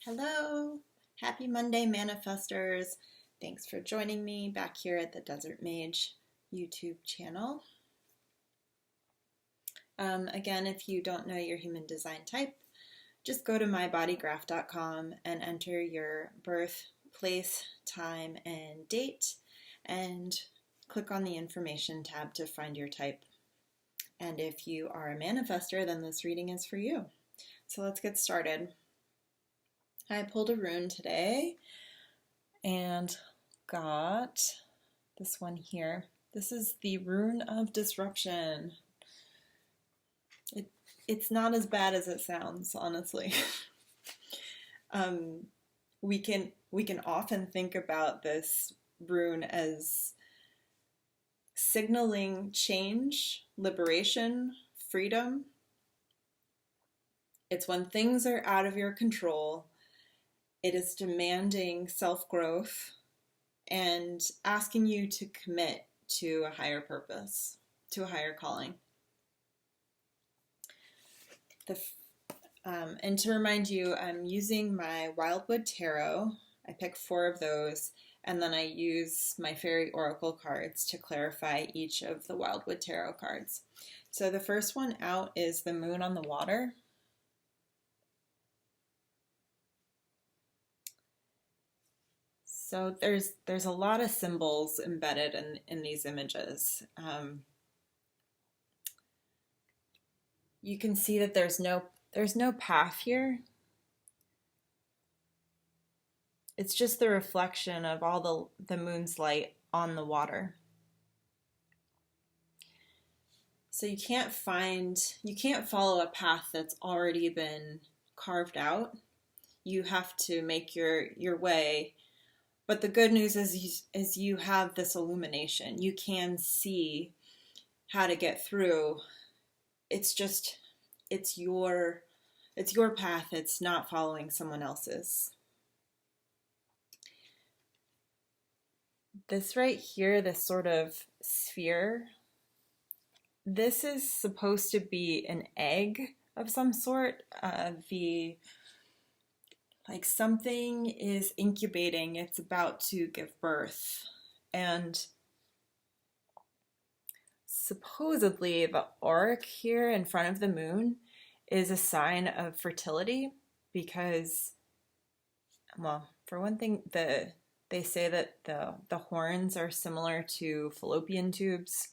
Hello, happy Monday, Manifestors. Thanks for joining me back here at the Desert Mage YouTube channel. Again, if you don't know your human design type, just go to mybodygraph.com and enter your birth, place, time, and date, and click on the information tab to find your type. And if you are a manifestor, then this reading is for you. So let's get started. I pulled a rune today and got this one here. This is the Rune of Disruption. It's not as bad as it sounds, honestly. We can often think about this rune as signaling change, liberation, freedom. It's when things are out of your control. It is demanding self-growth and asking you to commit to a higher purpose, to a higher calling. And to remind you, I'm using my Wildwood Tarot. I pick 4 of those, and then I use my Faery Oracle cards to clarify each of the Wildwood Tarot cards. So the first one out is the Moon on the Water. So there's a lot of symbols embedded in these images. You can see that there's no path here. It's just the reflection of all the moon's light on the water. So you can't follow a path that's already been carved out. You have to make your way. But the good news is you have this illumination. You can see how to get through. It's your path. It's not following someone else's. This right here, this sort of sphere, this is supposed to be an egg of some sort. Like something is incubating, it's about to give birth. And supposedly the auric here in front of the moon is a sign of fertility because, well, for one thing, they say that the horns are similar to fallopian tubes.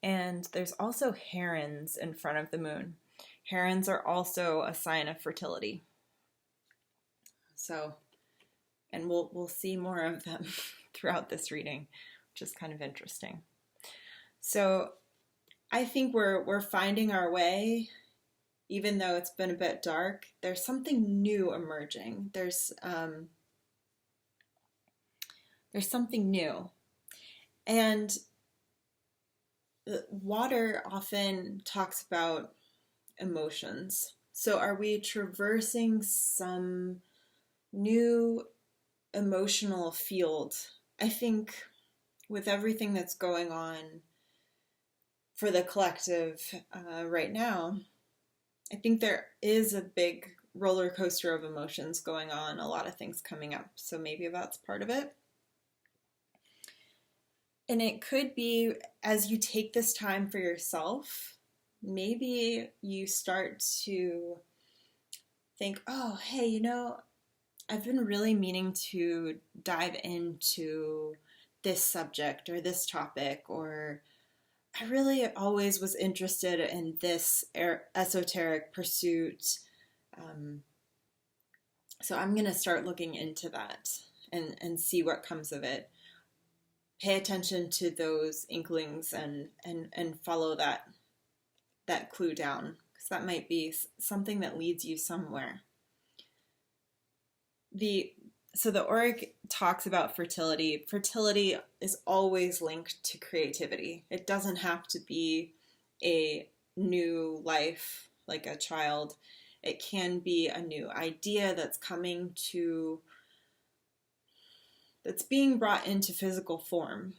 And there's also herons in front of the moon. Herons are also a sign of fertility. So, and we'll see more of them throughout this reading, which is kind of interesting. So I think we're finding our way, even though it's been a bit dark. There's something new emerging. There's something new. And water often talks about emotions. So are we traversing some new emotional field? I think with everything that's going on for the collective right now, I think there is a big roller coaster of emotions going on, a lot of things coming up. So maybe that's part of it. And it could be, as you take this time for yourself, maybe you start to think, oh, hey, I've been really meaning to dive into this subject or this topic, or I really always was interested in this esoteric pursuit. So I'm going to start looking into that and see what comes of it. Pay attention to those inklings and follow that clue down, because that might be something that leads you somewhere. So the auric talks about fertility. Fertility is always linked to creativity. It doesn't have to be a new life, like a child. It can be a new idea that's being brought into physical form.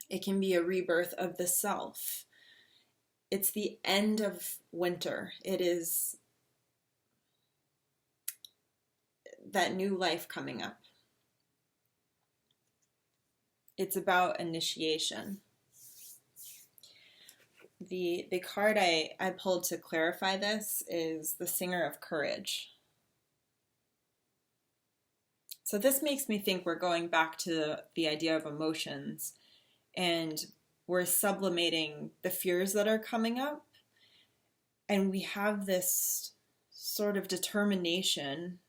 It can be a rebirth of the self. It's the end of winter. It is that new life coming up. It's about initiation. The card I pulled to clarify this is the Singer of Courage. So this makes me think we're going back to the idea of emotions, and we're sublimating the fears that are coming up, and we have this sort of determination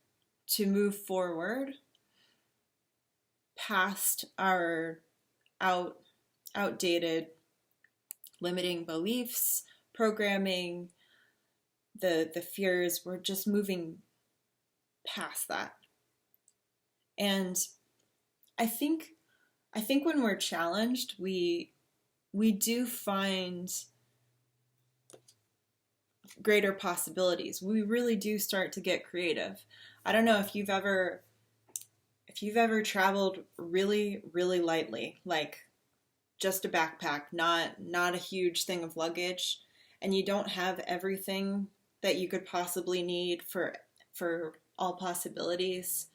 to move forward past our outdated limiting beliefs, programming, the fears. We're just moving past that. And I think when we're challenged, we do find greater possibilities. We really do start to get creative. I don't know if you've ever traveled really, really lightly, like just a backpack, not a huge thing of luggage, and you don't have everything that you could possibly need for all possibilities.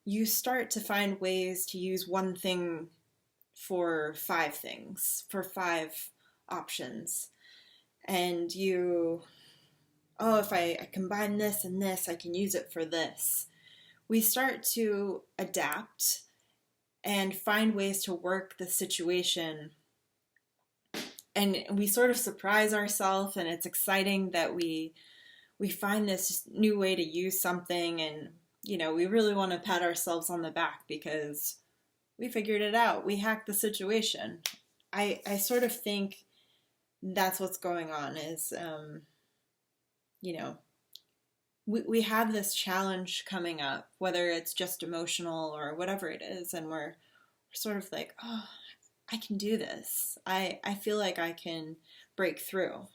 You start to find ways to use one thing for 5 things, for 5 options. And if I combine this and this, I can use it for this. We start to adapt and find ways to work the situation. And we sort of surprise ourselves, and it's exciting that we find this new way to use something, and we really want to pat ourselves on the back because we figured it out. We hacked the situation. I sort of think that's what's going on is, we have this challenge coming up, whether it's just emotional or whatever it is, and we're sort of like, oh, I can do this. I feel like I can break through.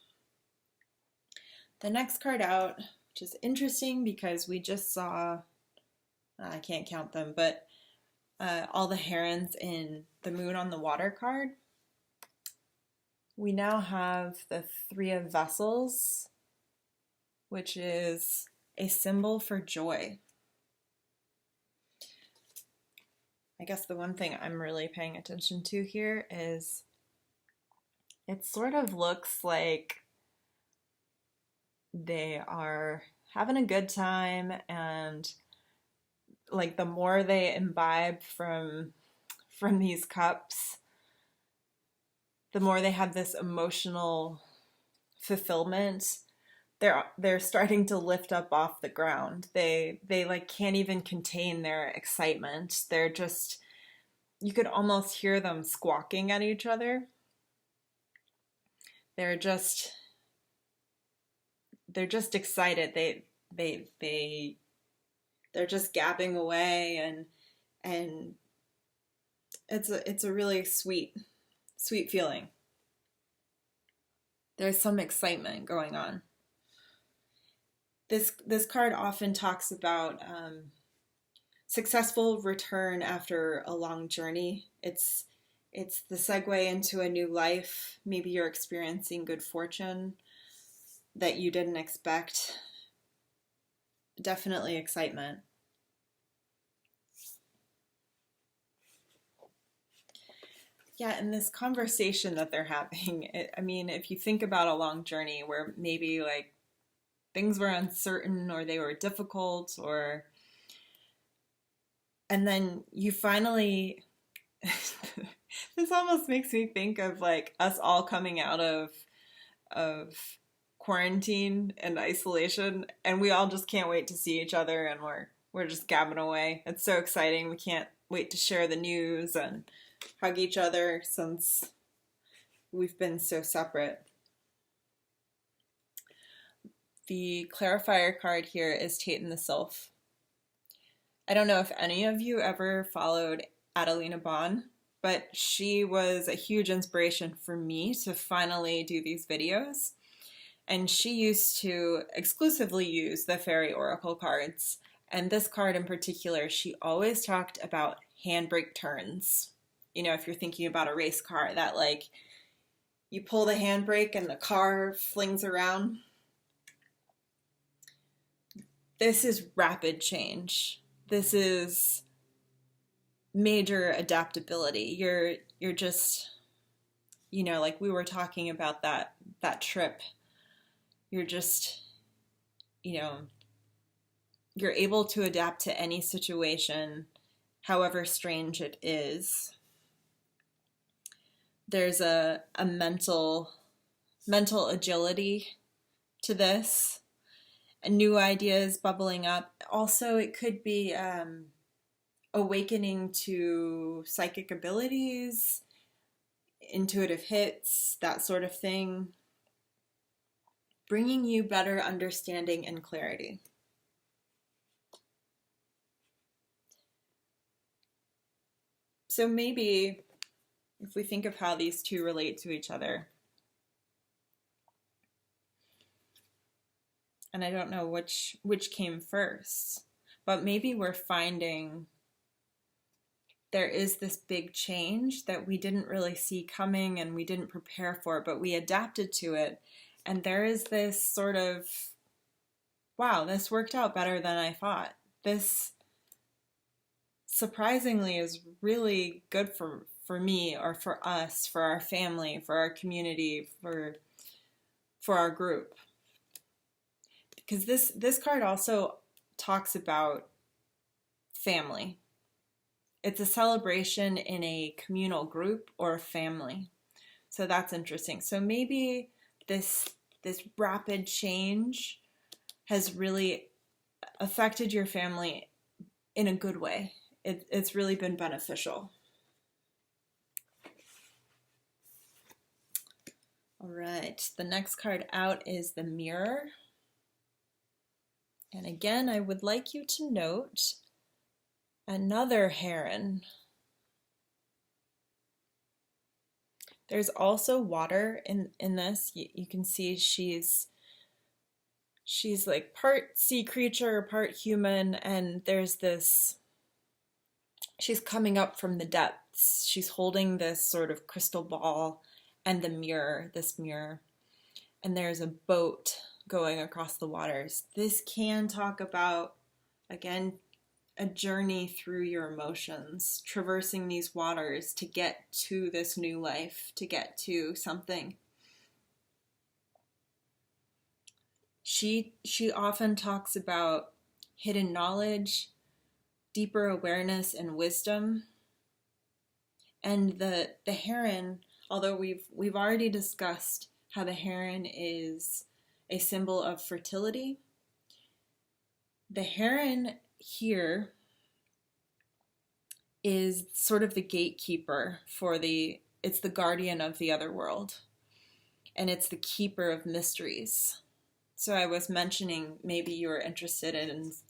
The next card out, which is interesting because we just saw, I can't count them, but all the herons in the Moon on the Water card. We now have the 3 of Vessels, which is a symbol for joy. I guess the one thing I'm really paying attention to here is it sort of looks like they are having a good time, and like the more they imbibe from these cups, the more they have this emotional fulfillment. They're starting to lift up off the ground. They like can't even contain their excitement. They're just, you could almost hear them squawking at each other. They're just excited. They're just gabbing away, and it's a really sweet feeling. There's some excitement going on. This card often talks about successful return after a long journey. It's the segue into a new life. Maybe you're experiencing good fortune that you didn't expect. Definitely excitement. Yeah, and this conversation that they're having, if you think about a long journey where maybe like things were uncertain or they were difficult, and then you finally, this almost makes me think of like us all coming out of quarantine and isolation, and we all just can't wait to see each other, and we're just gabbing away. It's so exciting. We can't wait to share the news and hug each other since we've been so separate. The clarifier card here is Tate and the Sylph. I don't know if any of you ever followed Adelina Bond, but she was a huge inspiration for me to finally do these videos. And she used to exclusively use the Faery Oracle cards. And this card in particular, she always talked about handbrake turns. If you're thinking about a race car, that like you pull the handbrake and the car flings around. This is rapid change. this is major adaptability. You're just, like we were talking about that trip. You're just, you're able to adapt to any situation, however strange it is. There's a mental agility to this, and new ideas bubbling up. Also, it could be awakening to psychic abilities, intuitive hits, that sort of thing, bringing you better understanding and clarity. So maybe if we think of how these two relate to each other, and I don't know which came first, but maybe we're finding there is this big change that we didn't really see coming and we didn't prepare for, but we adapted to it. And there is this sort of, wow, this worked out better than I thought. This surprisingly is really good for me, or for us, for our family, for our community, for our group. Because this card also talks about family. It's a celebration in a communal group or a family. So that's interesting. So maybe this rapid change has really affected your family in a good way. It's really been beneficial. All right, the next card out is the Mirror. And again, I would like you to note another heron. There's also water in this. You can see she's like part sea creature, part human, and there's this, she's coming up from the depths. She's holding this sort of crystal ball and this mirror, and there's a boat going across the waters. This can talk about, again, a journey through your emotions, traversing these waters to get to this new life, to get to something. She often talks about hidden knowledge, deeper awareness, and wisdom. And the heron, although we've already discussed how the heron is a symbol of fertility, the heron here is sort of the gatekeeper it's the guardian of the other world, and it's the keeper of mysteries. So I was mentioning maybe you were interested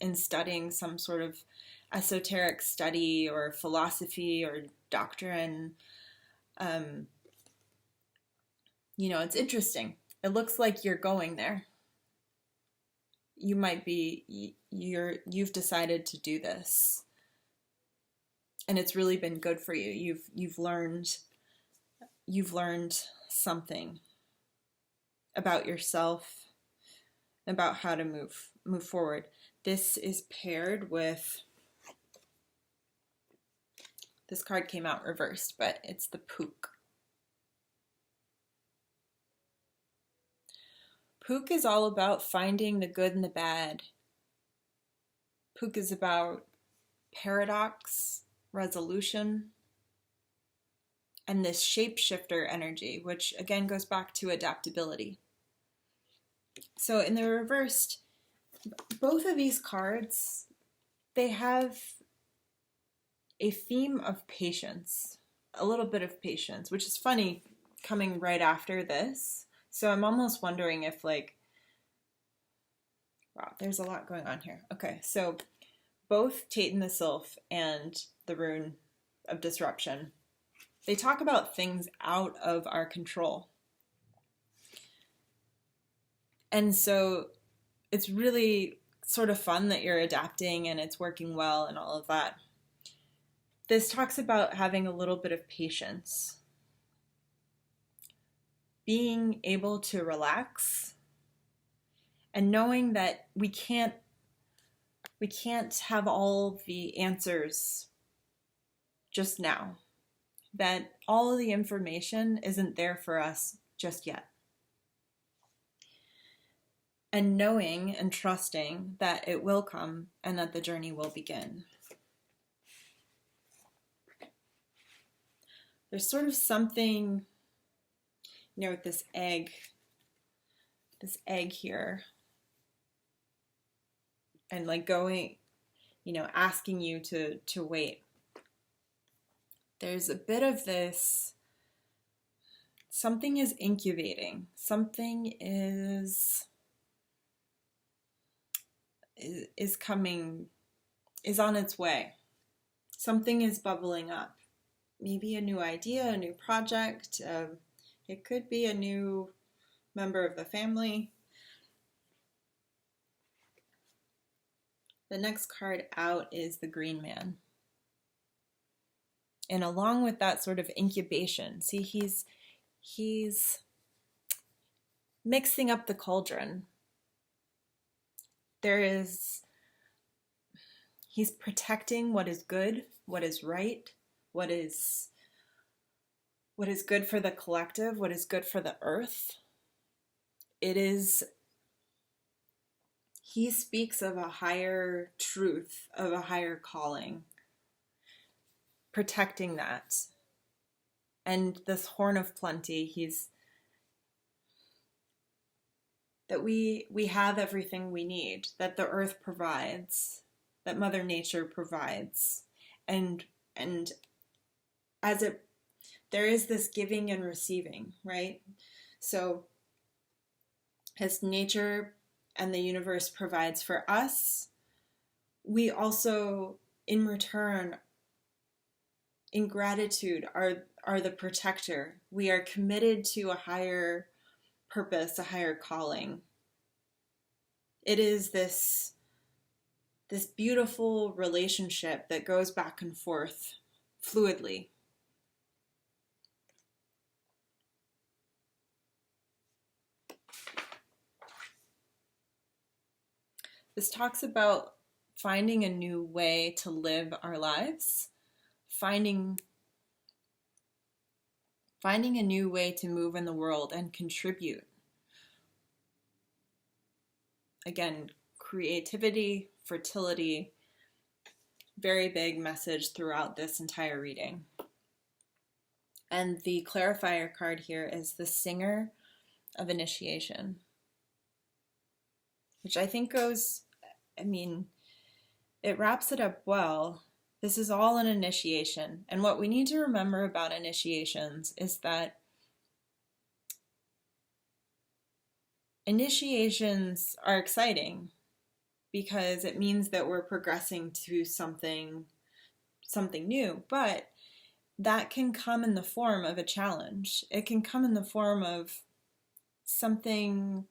in studying some sort of esoteric study or philosophy or doctrine. It's interesting. It looks like you're going there. You might be, you've decided to do this, and it's really been good for you. You've learned something about yourself, about how to move forward. This is paired with, this card came out reversed, but it's the Pook. Pook is all about finding the good and the bad. Pook is about paradox, resolution, and this shapeshifter energy, which again goes back to adaptability. So in the reversed, both of these cards, they have a theme of patience, a little bit of patience, which is funny coming right after this. So I'm almost wondering if wow, there's a lot going on here. Okay, so both Tate and the Sylph and the Rune of Disruption, they talk about things out of our control. And so it's really sort of fun that you're adapting and it's working well and all of that. This talks about having a little bit of patience, being able to relax, and knowing that we can't we can't have all the answers just now, that all of the information isn't there for us just yet. And knowing and trusting that it will come and that the journey will begin. There's sort of something, with this egg here, and like going, asking you to wait. There's a bit of this, something is incubating, something is coming, is on its way. Something is bubbling up. Maybe a new idea, a new project. It could be a new member of the family. The next card out is the Green Man. And along with that sort of incubation, see, he's mixing up the cauldron. He's protecting what is good, what is right, what is good for the collective, what is good for the earth. He speaks of a higher truth, of a higher calling, protecting that. And this horn of plenty, that we have everything we need, that the earth provides, that Mother Nature provides. And there is this giving and receiving, right? So as nature and the universe provides for us, we also, in return, in gratitude, are the protector. We are committed to a higher purpose, a higher calling. It is this beautiful relationship that goes back and forth fluidly. This talks about finding a new way to live our lives, finding a new way to move in the world and contribute. Again, creativity, fertility, very big message throughout this entire reading. And the clarifier card here is the Singer of Initiation, which I think it wraps it up well. This is all an initiation. And what we need to remember about initiations is that initiations are exciting because it means that we're progressing to something new, but that can come in the form of a challenge. It can come in the form of something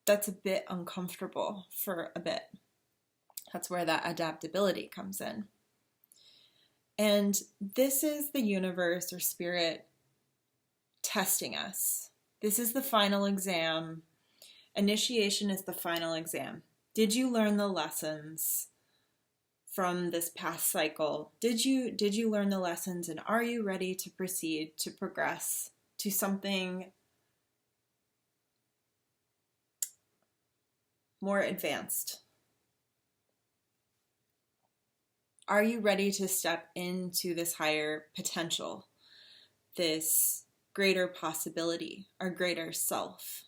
that's a bit uncomfortable for a bit. That's where that adaptability comes in. And this is the universe or spirit testing us. This is the final exam. Initiation is the final exam. Did you learn the lessons from this past cycle? Did you learn the lessons, and are you ready to proceed, to progress to something more advanced? Are you ready to step into this higher potential, this greater possibility, our greater self?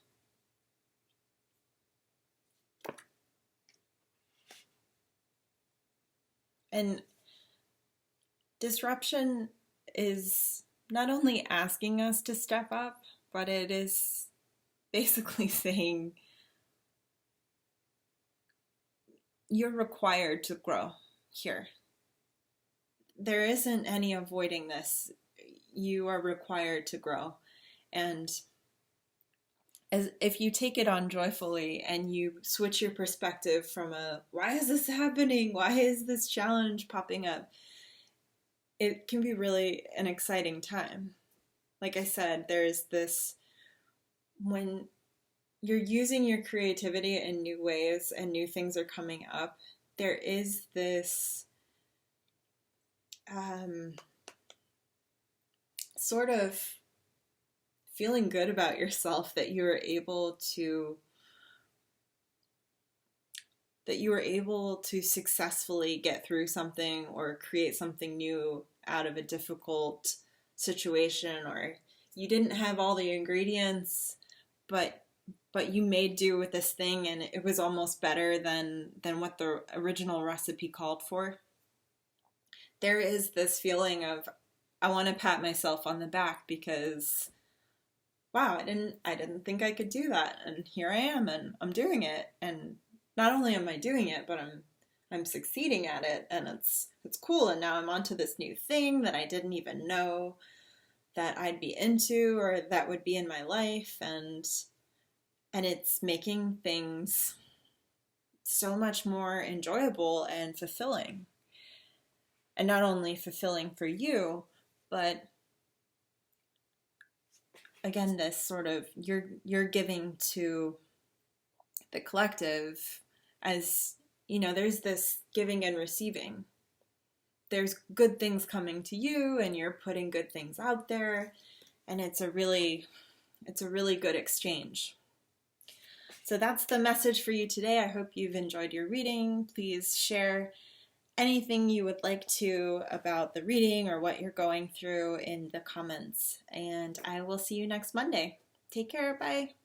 And disruption is not only asking us to step up, but it is basically saying you're required to grow here. There isn't any avoiding this. You are required to grow. And if you take it on joyfully and you switch your perspective from why is this happening? Why is this challenge popping up? It can be really an exciting time. Like I said, there's this, when you're using your creativity in new ways and new things are coming up, there is this sort of feeling good about yourself that you were able to successfully get through something or create something new out of a difficult situation, or you didn't have all the ingredients, but you made do with this thing, and it was almost better than what the original recipe called for. There is this feeling of, I want to pat myself on the back because, wow, I didn't think I could do that, and here I am, and I'm doing it, and not only am I doing it, but I'm succeeding at it, and it's cool. And now I'm onto this new thing that I didn't even know that I'd be into or that would be in my life, and it's making things so much more enjoyable and fulfilling. And not only fulfilling for you, but again, this sort of you're giving to the collective, as you know, there's this giving and receiving. There's good things coming to you, and you're putting good things out there, and it's a really good exchange. So that's the message for you today. I hope you've enjoyed your reading. Please share anything you would like to about the reading or what you're going through in the comments, and I will see you next Monday. Take care. Bye.